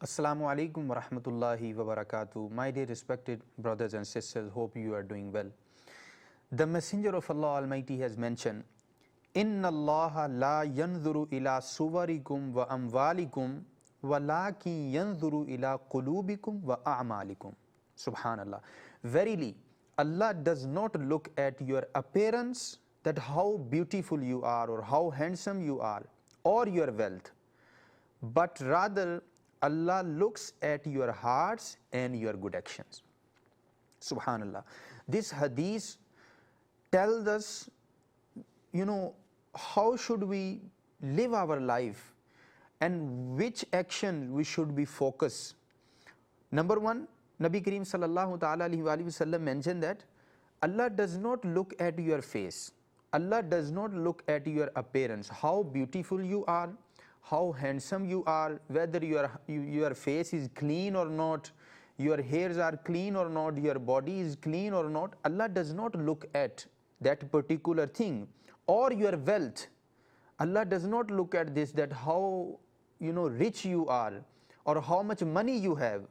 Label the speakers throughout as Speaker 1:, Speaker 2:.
Speaker 1: Assalamu alaikum wa rahmatullahi wa barakatuh. My dear respected brothers and sisters, hope you are doing well. The Messenger of Allah Almighty has mentioned, Inna Allah la yanzuru ila suwarikum wa amwalikum walakin yanzuru ila qulubikum wa a'malikum. Subhanallah. Verily, Allah does not look at your appearance, that how beautiful you are or how handsome you are, or your wealth, but rather Allah looks at your hearts and your good actions. Subhanallah. This hadith tells us, how should we live our life and which action we should be focused. Number one, Nabi Kareem sallallahu ta'ala alayhi wa sallam mentioned that Allah does not look at your face. Allah does not look at your appearance, how beautiful you are, how handsome you are, whether your face is clean or not, your hairs are clean or not, your body is clean or not. Allah does not look at that particular thing. Or your wealth. Allah does not look at this, that how rich you are or how much money you have.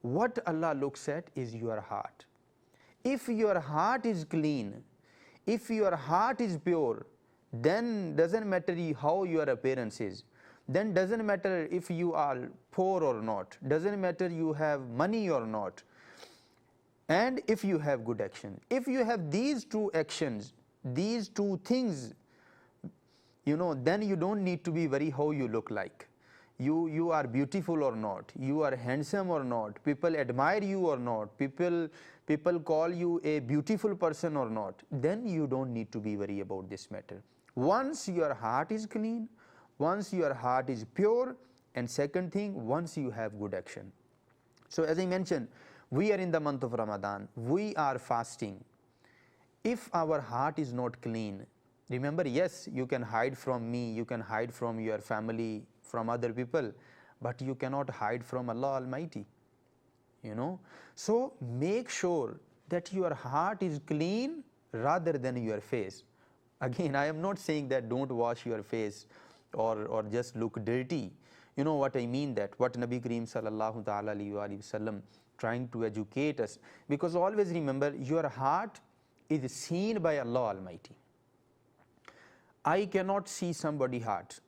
Speaker 1: What Allah looks at is your heart. If your heart is clean, if your heart is pure, then doesn't matter how your appearance is. Then doesn't matter if you are poor or not, doesn't matter you have money or not, and if you have good action. If you have these two actions, these two things, then you don't need to be worried how you look like. You are beautiful or not, you are handsome or not, people admire you or not, people call you a beautiful person or not, then you don't need to be worried about this matter. Once your heart is clean, once your heart is pure, and second thing, once you have good action. So as I mentioned, we are in the month of Ramadan, we are fasting. If our heart is not clean, remember, yes, you can hide from me, you can hide from your family, from other people, but you cannot hide from Allah Almighty. So make sure that your heart is clean rather than your face. Again, I am not saying that don't wash your face or just look dirty. You know what I mean, that what Nabi Kareem sallallahu ta'ala alayhi wa sallam trying to educate us, because always remember, your heart is seen by Allah Almighty. I cannot see somebody's heart,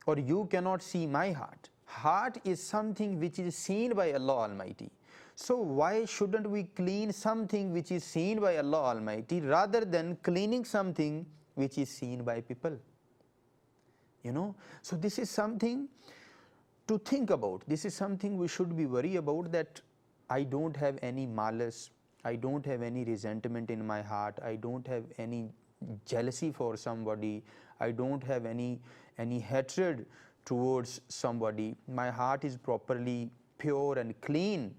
Speaker 1: or you cannot see my heart. Heart is something which is seen by Allah Almighty. So why shouldn't we clean something which is seen by Allah Almighty rather than cleaning something which is seen by people? So this is something to think about. This is something we should be worried about, that I don't have any malice, I don't have any resentment in my heart, I don't have any jealousy for somebody, I don't have any hatred towards somebody. My heart is properly pure and clean,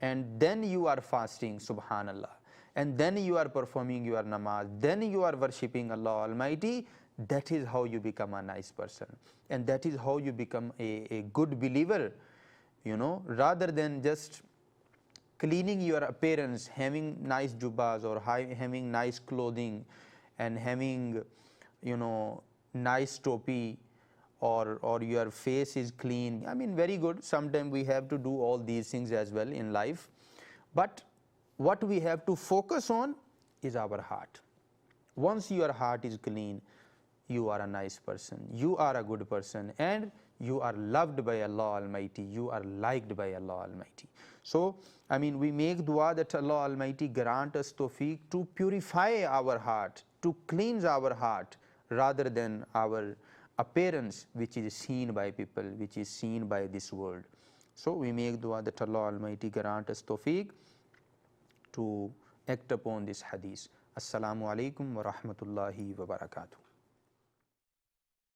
Speaker 1: and then you are fasting, subhanallah, and then you are performing your namaz, then you are worshipping Allah Almighty. That is how you become a nice person, and that is how you become a good believer, rather than just cleaning your appearance, having nice jubbas or having nice clothing and having nice topi, or your face is clean. I mean, very good. Sometimes we have to do all these things as well in life, but what we have to focus on is our heart. Once your heart is clean, you are a nice person, you are a good person, and you are loved by Allah Almighty, you are liked by Allah Almighty. So, we make dua that Allah Almighty grant us tawfiq to purify our heart, to cleanse our heart, rather than our appearance which is seen by people, which is seen by this world. So we make dua that Allah Almighty grant us tawfiq to act upon this hadith. Assalamu alaikum wa rahmatullahi wa barakatuh.